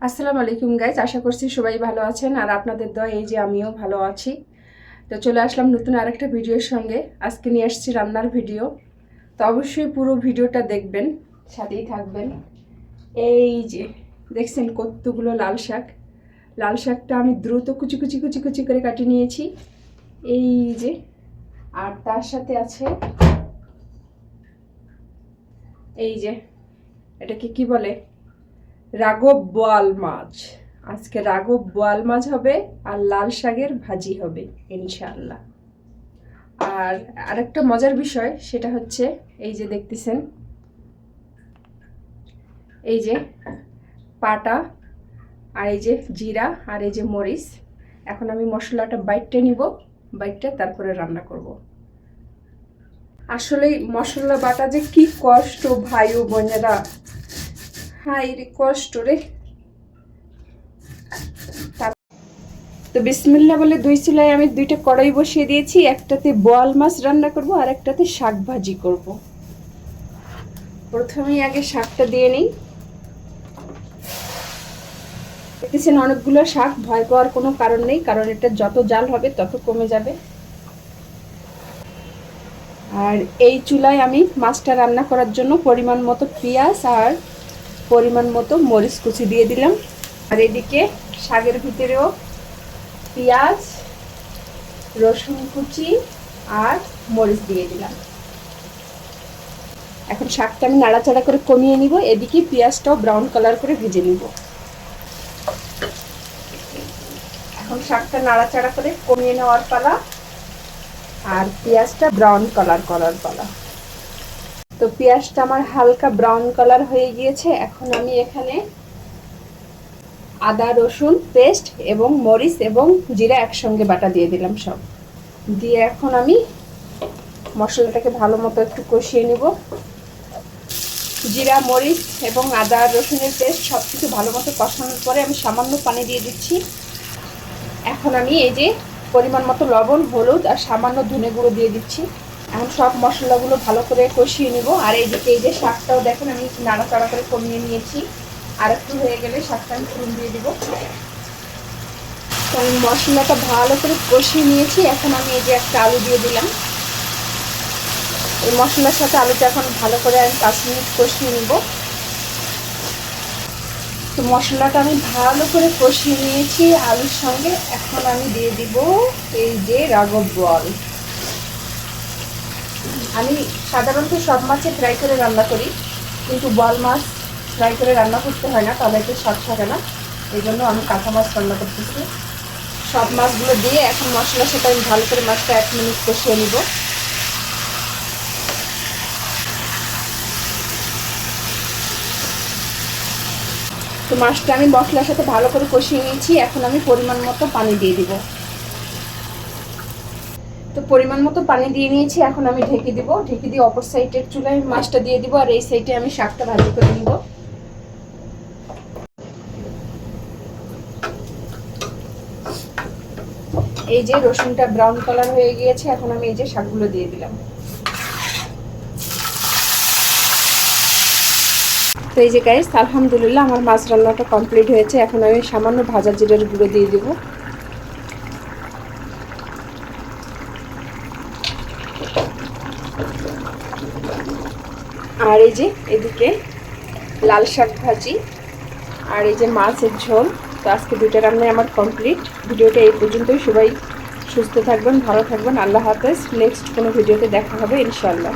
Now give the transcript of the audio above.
আসসালামু আলাইকুম গাইজ, আশা করছি সবাই ভালো আছেন আর আপনাদের দয় এই যে আমিও ভালো আছি। তো চলে আসলাম নতুন আরেকটা ভিডিওর সঙ্গে। আজকে নিয়ে আসছি রান্নার ভিডিও। তো অবশ্যই পুরো ভিডিওটা দেখবেন, সাথেই থাকবেন। এই যে দেখছেন কতগুলো লাল শাক। লাল শাকটা আমি দ্রুত কুচি কুচি কুচি কুচি করে কাটিয়ে নিয়েছি। এই যে, আর তার সাথে আছে এই যে, এটাকে কি বলে, রাঘব বোয়াল মাছ। আজকে রাঘব বোয়াল মাছ হবে আর লাল শাকের ভাজি হবে ইনশাআল্লাহ। আর আরেকটা মজার বিষয় সেটা হচ্ছে এই যে দেখতেছেন, এই যে পাটা, আর এই যে জিরা, আর এই যে মরিচ। এখন আমি মশলাটা বাইটটা নিব, বাইটটা তারপরে রান্না করব। আসলে মশলা বাটা যে কি কষ্ট ভাই ও বোনেরা, হাই রে কষ্ট রে। তো বিসমিল্লাহ বলে দুই চুলায় আমি দুইটা কড়াই বসিয়ে দিয়েছি। একটাতে বোয়াল মাছ রান্না করব আর একটাতে শাক ভাজি করব। প্রথমেই আগে শাকটা দিয়ে নিই। দেখতেছেন অনেকগুলো শাক, ভয় পাওয়ার কোনো কারণ নেই, কারণ এটা যত জাল হবে তত কমে যাবে। আর এই চুলায় আমি মাছটা রান্না করার জন্য পরিমাণ মতো পেঁয়াজ আর পরিমাণ মতো মরিচ কুচি দিয়ে দিলাম। আর এদিকে শাকের ভিতরেও পেঁয়াজ, রসুন কুচি আর মরিচ দিয়ে দিলাম। এখন শাকটা আমি নাড়াচাড়া করে কমিয়ে নিব। এদিকে পেঁয়াজটাও ব্রাউন কালার করে ভেজে নিব। এখন শাকটা নাড়াচাড়া করে কমিয়ে নেওয়ার পালা আর পেঁয়াজটা ব্রাউন কালার করার পালা। তো পেঁয়াজটা আমার হালকা ব্রাউন কালার হয়ে গিয়েছে। এখন আমি এখানে আদা রসুন পেস্ট এবং মরিচ এবং জিরা একসঙ্গে বাটা দিয়ে দিলাম। সব দিয়ে এখন আমি মশলাটাকে ভালো মতো একটু কষিয়ে নিব। জিরা মরিচ এবং আদা রসুনের পেস্ট সব কিছু ভালো মতো কষানোর পরে আমি সামান্য পানি দিয়ে দিচ্ছি। এখন আমি এই যে পরিমাণ মতো লবণ, হলুদ আর সামান্য ধনে গুঁড়ো দিয়ে দিচ্ছি। এখন সব মশলাগুলো ভালো করে কষিয়ে নিব। আর এইদিকে এই যে শাকটাও দেখেন আমি নাড়াচাড়া করে কমিয়ে নিয়েছি। আর একটু হয়ে গেলে শাকটা আমি ফুল দিয়ে দিব। তো আমি মশলাটা ভালো করে কষিয়ে নিয়েছি। এখন আমি এই যে একটা আলু দিয়ে দিলাম। এই মশলার সাথে আলুটা এখন ভালো করে আমি 5 মিনিট কষিয়ে নিব। তো মশলাটা আমি ভালো করে কষিয়ে নিয়েছি আলুর সঙ্গে। এখন আমি দিয়ে দিব এই যে রাঘব বোয়াল। আমি সাধারণত সব মাছে ফ্রাই করে রান্না করি, কিন্তু বোয়াল মাছ ফ্রাই করে রান্না করতে হয় না, তাহলে একটু স্বাদ থাকে না। এই জন্য আমি কাঁচা মাছ রান্না করতেছি। সব মাছগুলো দিয়ে এখন মশলার সাথে আমি ভালো করে মাছটা 1 মিনিট কষিয়ে নিব। তো মাছটা আমি মশলার সাথে ভালো করে কষিয়ে নিয়েছি। এখন আমি পরিমাণ মতো পানি দিয়ে দিব। তো পরিমাণ মতো পানি দিয়ে নিয়েছি। এখন আমি ঢেকে দিব। ঢেকে দিয়ে অপর সাইডের চুলায় মাছটা দিয়ে দিব আর এই সাইডে আমি শাকটা ভাজি করে নিব। এই যে রসুনটা ব্রাউন কালার হয়ে গিয়েছে। এখন আমি এই যে শাকগুলো দিয়ে দিলাম। তো এই যে গাইস, আলহামদুলিল্লাহ আমার মাছ রান্নাটা কমপ্লিট হয়েছে। এখন আমি সামান্য ভাজা জিরার গুঁড়ো দিয়ে দিব। আর এই যে এদিকে লাল শাক ভাজি আর এই যে মাছের ঝোল। তো আজকে দুইটা রান্নাই আমার কমপ্লিট। ভিডিওটা এই পর্যন্তই। সবাই সুস্থ থাকবেন, ভালো থাকবেন। আল্লাহ হাফেজ। নেক্সট কোনো ভিডিওতে দেখা হবে ইনশাআল্লাহ।